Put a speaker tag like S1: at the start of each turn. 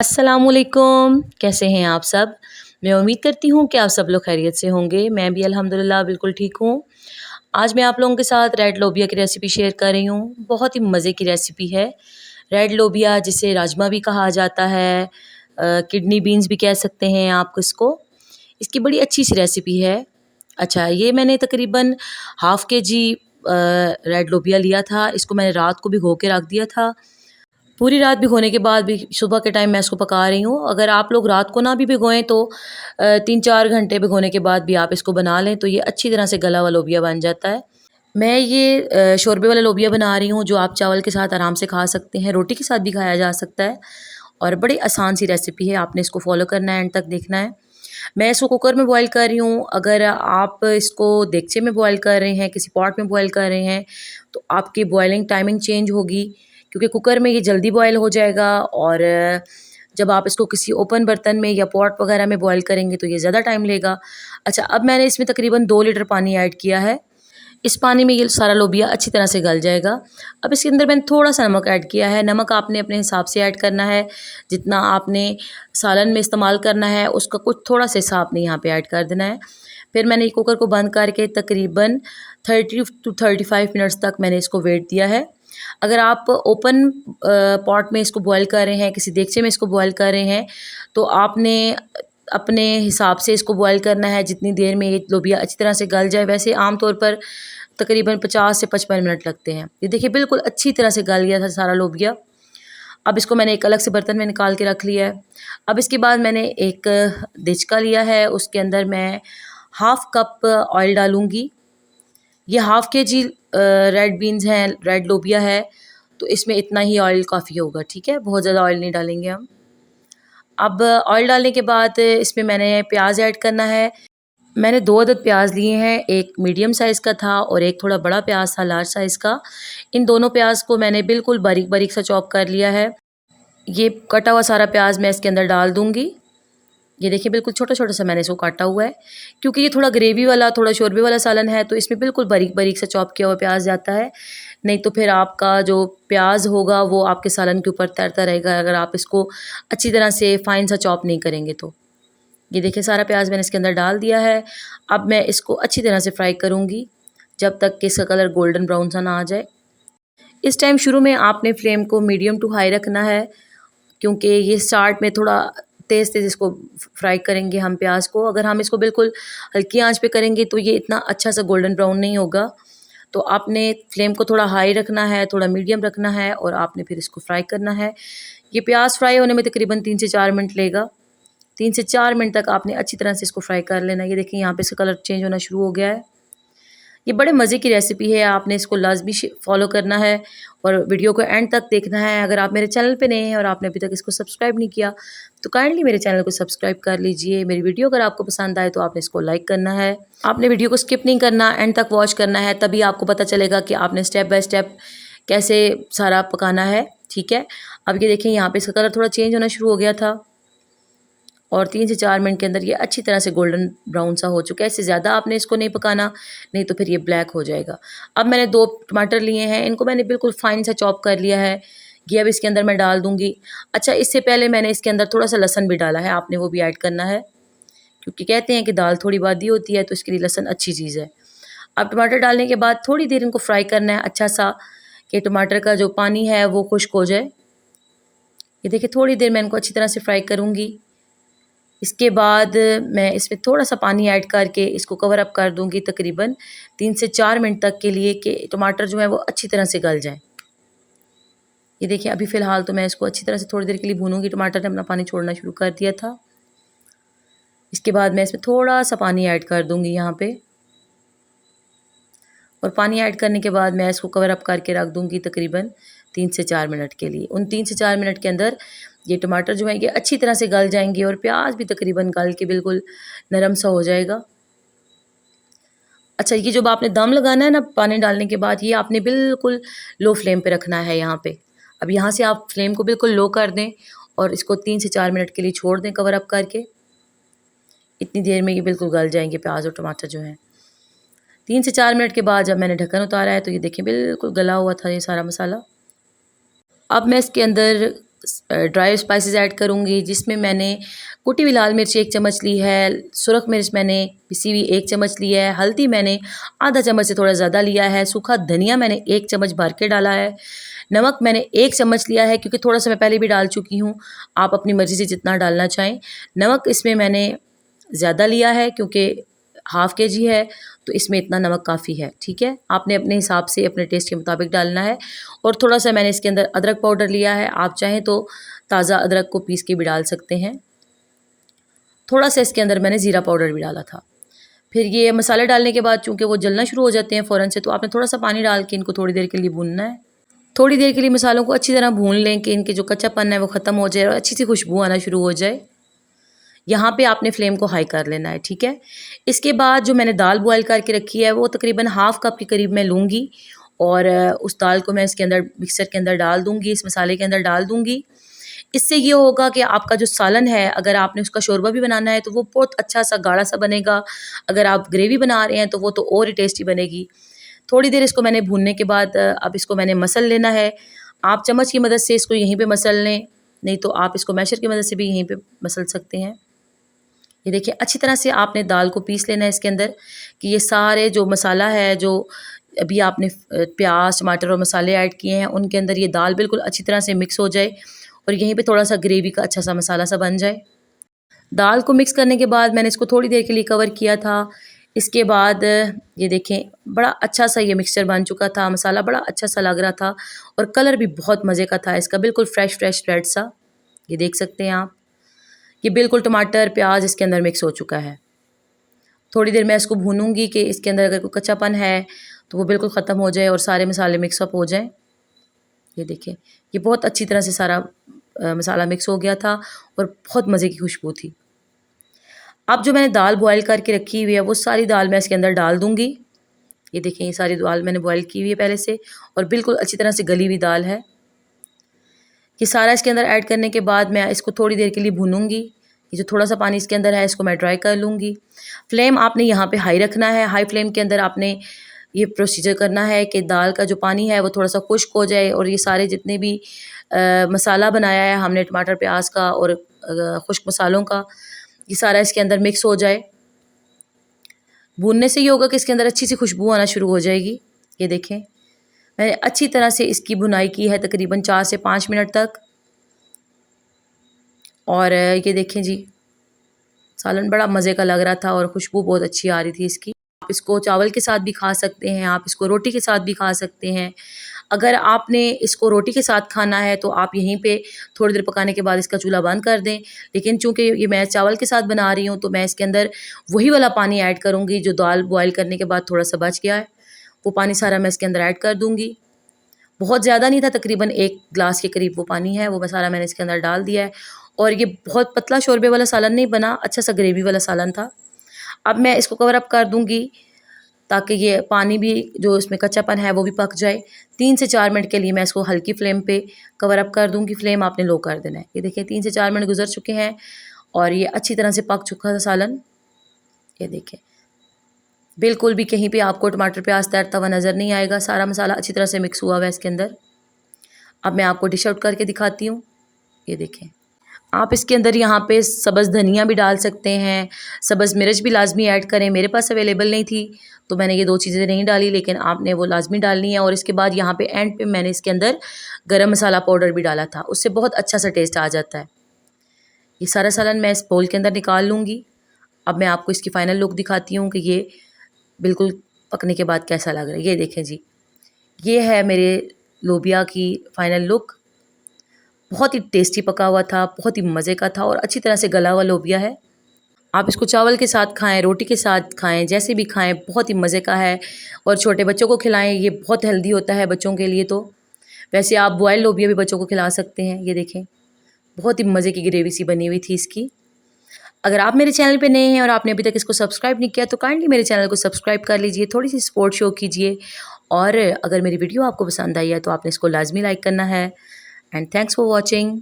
S1: अस्सलामुअलैकुम, कैसे हैं आप सब? मैं उम्मीद करती हूँ कि आप सब लोग खैरियत से होंगे। मैं भी अल्हम्दुलिल्लाह बिल्कुल ठीक हूँ। आज मैं आप लोगों के साथ रेड लोबिया की रेसिपी शेयर कर रही हूँ। बहुत ही मज़े की रेसिपी है। रेड लोबिया जिसे राजमा भी कहा जाता है, किडनी बीन्स भी कह सकते हैं आप इसको। इसकी बड़ी अच्छी सी रेसिपी है। अच्छा, ये मैंने तकरीबन हाफ़ केजी रेड लोबिया लिया था। इसको मैंने रात को भिगो के रख दिया था। पूरी रात भिगोने के बाद भी सुबह के टाइम मैं इसको पका रही हूँ। अगर आप लोग रात को ना भी भिगोएँ तो 3-4 घंटे भिगोने के बाद भी आप इसको बना लें तो ये अच्छी तरह से गला हुआ लोबिया बन जाता है। मैं ये शोरबे वाला लोबिया बना रही हूँ जो आप चावल के साथ आराम से खा सकते हैं, रोटी के साथ भी खाया जा सकता है और बड़ी आसान सी रेसिपी है। आपने इसको फ़ॉलो करना है, एंड तक देखना है। मैं इसको कुकर में बॉयल कर रही हूँ। अगर आप इसको देगचे में बॉयल कर रहे हैं, किसी पॉट में बॉयल कर रहे हैं तो आपकी बॉयलिंग टाइमिंग चेंज होगी, क्योंकि कुकर में ये जल्दी बॉयल हो जाएगा और जब आप इसको किसी ओपन बर्तन में या पॉट वगैरह में बॉयल करेंगे तो ये ज़्यादा टाइम लेगा। अच्छा, अब मैंने इसमें तकरीबन 2 लीटर पानी ऐड किया है। इस पानी में ये सारा लोबिया अच्छी तरह से गल जाएगा। अब इसके अंदर मैंने थोड़ा-सा नमक ऐड किया है। नमक आपने अपने हिसाब से ऐड करना है, जितना आपने सालन में इस्तेमाल करना है उसका कुछ थोड़ा सा हिसाब आपने यहाँ पे ऐड कर देना है। फिर मैंने कुकर को बंद करके तकरीबन 30 टू 35 मिनट्स तक मैंने इसको वेट दिया है। अगर आप ओपन पॉट में इसको बॉयल कर रहे हैं, किसी देगचे में इसको बॉयल कर रहे हैं, तो आपने अपने हिसाब से इसको बॉयल करना है जितनी देर में ये लोबिया अच्छी तरह से गल जाए। वैसे आम तौर पर तकरीबन 50 से 55 मिनट लगते हैं। ये देखिए बिल्कुल अच्छी तरह से गल गया था सारा लोबिया। अब इसको मैंने एक अलग से बर्तन में निकाल के रख लिया है। अब इसके बाद मैंने एक देचका लिया है, उसके अंदर मैं हाफ़ कप ऑयल डालूँगी। ये हाफ़ केजी रेड बीन्स हैं, रेड लोबिया है, तो इसमें इतना ही ऑयल काफ़ी होगा, ठीक है? बहुत ज़्यादा ऑयल नहीं डालेंगे हम। अब ऑयल डालने के बाद इसमें मैंने प्याज ऐड करना है। मैंने 2 अदद प्याज लिए हैं, एक मीडियम साइज़ का था और एक थोड़ा बड़ा प्याज था लार्ज साइज़ का। इन दोनों प्याज को मैंने बिल्कुल बारीक-बारीक सा चॉप कर लिया है। ये कटा हुआ सारा प्याज मैं इसके अंदर डाल दूँगी। ये देखिए बिल्कुल छोटा-छोटा सा मैंने इसको काटा हुआ है, क्योंकि ये थोड़ा ग्रेवी वाला, थोड़ा शोरबे वाला सालन है तो इसमें बिल्कुल बारीक-बारीक सा चॉप किया हुआ प्याज जाता है। नहीं तो फिर आपका जो प्याज होगा वो आपके सालन के ऊपर तैरता रहेगा, अगर आप इसको अच्छी तरह से फाइन सा चॉप नहीं करेंगे तो। ये देखिए सारा प्याज मैंने इसके अंदर डाल दिया है। अब मैं इसको अच्छी तरह से फ्राई करूँगी जब तक कि इसका कलर गोल्डन ब्राउन सा ना आ जाए। इस टाइम शुरू में आपने फ्लेम को मीडियम टू हाई रखना है, क्योंकि ये स्टार्ट में थोड़ा तेज़-तेज़ इसको फ्राई करेंगे हम प्याज को। अगर हम इसको बिल्कुल हल्की आंच पे करेंगे तो ये इतना अच्छा सा गोल्डन ब्राउन नहीं होगा। तो आपने फ्लेम को थोड़ा हाई रखना है, थोड़ा मीडियम रखना है और आपने फिर इसको फ्राई करना है। ये प्याज फ्राई होने में तकरीबन 3 से 4 मिनट लेगा। 3 से 4 मिनट तक आपने अच्छी तरह से इसको फ्राई कर लेना है। ये देखिए यहाँ पे इसका कलर चेंज होना शुरू हो गया है। ये बड़े मज़े की रेसिपी है, आपने इसको लाज़मी फ़ॉलो करना है और वीडियो को एंड तक देखना है। अगर आप मेरे चैनल पे नए हैं और आपने अभी तक इसको सब्सक्राइब नहीं किया, तो काइंडली मेरे चैनल को सब्सक्राइब कर लीजिए। मेरी वीडियो अगर आपको पसंद आए तो आपने इसको लाइक करना है। आपने वीडियो को स्किप नहीं करना, एंड तक वॉच करना है, तभी आपको पता चलेगा कि आपने स्टेप बाय स्टेप कैसे सारा पकाना है, ठीक है? अब ये देखिए यहाँ पे इसका कलर थोड़ा चेंज होना शुरू हो गया था और 3 से 4 मिनट के अंदर ये अच्छी तरह से गोल्डन ब्राउन सा हो चुका है। इससे ज़्यादा आपने इसको नहीं पकाना, नहीं तो फिर ये ब्लैक हो जाएगा। अब मैंने 2 टमाटर लिए हैं, इनको मैंने बिल्कुल फाइन सा चॉप कर लिया है। ये अब इसके अंदर मैं डाल दूँगी। अच्छा, इससे पहले मैंने इसके अंदर थोड़ा-सा लहसुन भी डाला है, आपने वो भी ऐड करना है, क्योंकि कहते हैं कि दाल थोड़ी बादी होती है तो इसके लिए लहसुन अच्छी चीज़ है। अब टमाटर डालने के बाद थोड़ी देर इनको फ्राई करना है अच्छा सा, कि टमाटर का जो पानी है वो खुश्क हो जाए। ये देखिए थोड़ी देर मैं इनको अच्छी तरह से फ्राई करूँगी। इसके बाद मैं इसमें थोड़ा-सा पानी ऐड करके इसको कवर अप कर दूँगी तकरीबन 3 से 4 मिनट तक के लिए, कि टमाटर जो है वो अच्छी तरह से गल जाएँ। ये देखिए अभी फ़िलहाल तो मैं इसको अच्छी तरह से थोड़ी देर के लिए भूनूँगी, टमाटर ने अपना पानी छोड़ना शुरू कर दिया था। इसके बाद मैं इसमें थोड़ा-सा पानी ऐड कर दूँगी यहाँ पे, और पानी ऐड करने के बाद मैं इसको कवर अप करके रख दूँगी तकरीबन 3 से 4 मिनट के लिए। उन 3 से 4 मिनट के अंदर ये टमाटर जो है ये अच्छी तरह से गल जाएँगे और प्याज भी तकरीबन गल के बिल्कुल नरम सा हो जाएगा। अच्छा, ये जब आपने दम लगाना है ना पानी डालने के बाद, ये आपने बिल्कुल लो फ्लेम पे रखना है यहाँ पे। अब यहाँ से आप फ्लेम को बिल्कुल लो कर दें और इसको 3 से 4 मिनट के लिए छोड़ दें कवर अप करके। इतनी देर में ये बिल्कुल गल जाएँगे प्याज और टमाटर जो हैं। 3 से 4 मिनट के बाद जब मैंने ढक्कन उतारा है तो ये देखिए बिल्कुल गला हुआ था ये सारा मसाला। अब मैं इसके अंदर ड्राई स्पाइसेस ऐड करूँगी, जिसमें मैंने कुटी हुई लाल मिर्च 1 चम्मच ली है, सुरख मिर्च मैंने पिसी हुई 1 चम्मच ली है, हल्दी मैंने आधा चम्मच से थोड़ा ज़्यादा लिया है, सूखा धनिया मैंने 1 चम्मच भर के डाला है, नमक मैंने 1 चम्मच लिया है क्योंकि थोड़ा-सा मैं पहले भी डाल चुकी हूँ, आप अपनी मर्ज़ी से जितना डालना चाहें। नमक इसमें मैंने ज़्यादा लिया है क्योंकि हाफ़ केजी है, तो इसमें इतना नमक काफ़ी है, ठीक है। आपने अपने हिसाब से अपने टेस्ट के मुताबिक डालना है। और थोड़ा-सा मैंने इसके अंदर अदरक पाउडर लिया है, आप चाहें तो ताज़ा अदरक को पीस के भी डाल सकते हैं। थोड़ा-सा इसके अंदर मैंने ज़ीरा पाउडर भी डाला था। फिर ये मसाले डालने के बाद चूँकि वो जलना शुरू हो जाते हैं फ़ौरन से, तो आपने थोड़ा-सा पानी डाल के इनको थोड़ी देर के लिए भूनना है। थोड़ी देर के लिए मसालों को अच्छी तरह भून लें कि इनके जो कच्चापन है वो ख़त्म हो जाए और अच्छी सी खुशबू आना शुरू हो जाए। यहाँ पे आपने फ्लेम को हाई कर लेना है, ठीक है। इसके बाद जो मैंने दाल बॉयल करके रखी है वो तकरीबन हाफ़ कप के करीब मैं लूँगी और उस दाल को मैं इसके अंदर मिक्सर के अंदर डाल दूँगी, इस मसाले के अंदर डाल दूँगी। इससे ये होगा कि आपका जो सालन है, अगर आपने उसका शोरबा भी बनाना है तो वो बहुत अच्छा सा गाढ़ा सा बनेगा। अगर आप ग्रेवी बना रहे हैं तो वो तो और ही टेस्टी बनेगी। थोड़ी देर इसको मैंने भूनने के बाद अब इसको मैंने मसल लेना है। आप चम्मच की मदद से इसको यहीं पे मसल लें, नहीं तो आप इसको मैशर की मदद से भी यहीं पे मसल सकते हैं। ये देखिए अच्छी तरह से आपने दाल को पीस लेना है इसके अंदर कि ये सारे जो मसाला है, जो अभी आपने प्याज, टमाटर और मसाले ऐड किए हैं, उनके अंदर ये दाल बिल्कुल अच्छी तरह से मिक्स हो जाए और यहीं पे थोड़ा-सा ग्रेवी का अच्छा सा मसाला सा बन जाए। दाल को मिक्स करने के बाद मैंने इसको थोड़ी देर के लिए कवर किया था। इसके बाद ये देखें बड़ा अच्छा सा ये मिक्सचर बन चुका था, मसाला बड़ा अच्छा सा लग रहा था और कलर भी बहुत मज़े का था इसका, बिल्कुल फ्रेश रेड सा। ये देख सकते हैं आप, ये बिल्कुल टमाटर, प्याज इसके अंदर मिक्स हो चुका है। थोड़ी देर मैं इसको भूनूंगी कि इसके अंदर अगर कोई कच्चापन है तो वो बिल्कुल ख़त्म हो जाए और सारे मसाले मिक्सअप हो जाएं। ये देखिए ये बहुत अच्छी तरह से सारा मसाला मिक्स हो गया था और बहुत मज़े की खुशबू थी। अब जो मैंने दाल बॉयल करके रखी हुई है वो सारी दाल मैं इसके अंदर डाल दूँगी। ये देखें ये सारी दाल मैंने बॉयल की हुई है पहले से और बिल्कुल अच्छी तरह से गली हुई दाल है। ये सारा इसके अंदर ऐड करने के बाद मैं इसको थोड़ी देर के लिए भूनूंगी। ये जो थोड़ा सा पानी इसके अंदर है इसको मैं ड्राई कर लूँगी। फ्लेम आपने यहाँ पे हाई रखना है। हाई फ्लेम के अंदर आपने ये प्रोसीजर करना है कि दाल का जो पानी है वो थोड़ा सा खुश्क हो जाए और ये सारे जितने भी मसाला बनाया है हमने टमाटर प्याज का और खुश्क मसालों का, ये सारा इसके अंदर मिक्स हो जाए। भूनने से ये होगा कि इसके अंदर अच्छी सी खुशबू आना शुरू हो जाएगी। ये देखें मैंने अच्छी तरह से इसकी भुनाई की है तकरीबन 4 से 5 मिनट तक। और ये देखें जी सालन बड़ा मज़े का लग रहा था और खुशबू बहुत अच्छी आ रही थी इसकी। आप इसको चावल के साथ भी खा सकते हैं, आप इसको रोटी के साथ भी खा सकते हैं। अगर आपने इसको रोटी के साथ खाना है तो आप यहीं पे थोड़ी देर पकाने के बाद इसका चूल्हा बंद कर दें। लेकिन चूँकि ये मैं चावल के साथ बना रही हूँ तो मैं इसके अंदर वही वाला पानी ऐड करूँगी जो दाल बॉयल करने के बाद थोड़ा सा बच गया है, वो पानी सारा मैं इसके अंदर ऐड कर दूँगी। बहुत ज़्यादा नहीं था, तकरीबन 1 ग्लास के करीब वो पानी है, वो मैं सारा मैंने इसके अंदर डाल दिया है। और ये बहुत पतला शोरबे वाला सालन नहीं बना, अच्छा सा ग्रेवी वाला सालन था। अब मैं इसको कवर अप कर दूँगी ताकि ये पानी भी जो इसमें कच्चापन है वो भी पक जाए। 3 से 4 मिनट के लिए मैं इसको हल्की फ्लेम पे कवर अप कर दूँगी, फ्लेम आपने लो कर देना है। ये देखिए 3 से 4 मिनट गुजर चुके हैं और ये अच्छी तरह से पक चुका था सालन। ये देखें बिल्कुल भी कहीं पे आपको टमाटर प्याज तैरता हुआ नज़र नहीं आएगा, सारा मसाला अच्छी तरह से मिक्स हुआ हुआ है इसके अंदर। अब मैं आपको डिश आउट करके दिखाती हूँ। ये देखें आप इसके अंदर यहाँ पे सब्ज़ धनिया भी डाल सकते हैं, सब्ज़ मिर्च भी लाजमी ऐड करें। मेरे पास अवेलेबल नहीं थी तो मैंने ये 2 चीज़ें नहीं डाली, लेकिन आपने वो लाजमी डालनी है। और इसके बाद यहाँ पे एंड पे मैंने इसके अंदर गरम मसाला पाउडर भी डाला था, उससे बहुत अच्छा सा टेस्ट आ जाता है। ये सारा सालन मैं इस बोल के अंदर निकाल लूँगी। अब मैं आपको इसकी फ़ाइनल लुक दिखाती हूँ कि ये बिल्कुल पकने के बाद कैसा लग रहा है। ये देखें जी, ये है मेरे लोबिया की फ़ाइनल लुक। बहुत ही टेस्टी पका हुआ था, बहुत ही मज़े का था और अच्छी तरह से गला हुआ लोबिया है। आप इसको चावल के साथ खाएं, रोटी के साथ खाएं, जैसे भी खाएं, बहुत ही मज़े का है। और छोटे बच्चों को खिलाएं, ये बहुत हेल्दी होता है बच्चों के लिए। तो वैसे आप बॉयल लोबिया भी बच्चों को खिला सकते हैं। ये देखें बहुत ही मज़े की ग्रेवी सी बनी हुई थी इसकी। अगर आप मेरे चैनल पे नए हैं और आपने अभी तक इसको सब्सक्राइब नहीं किया तो काइंडली मेरे चैनल को सब्सक्राइब कर लीजिए, थोड़ी सी सपोर्ट शो कीजिए। और अगर मेरी वीडियो आपको पसंद आई है तो आपने इसको लाजमी लाइक करना है। And thanks for watching.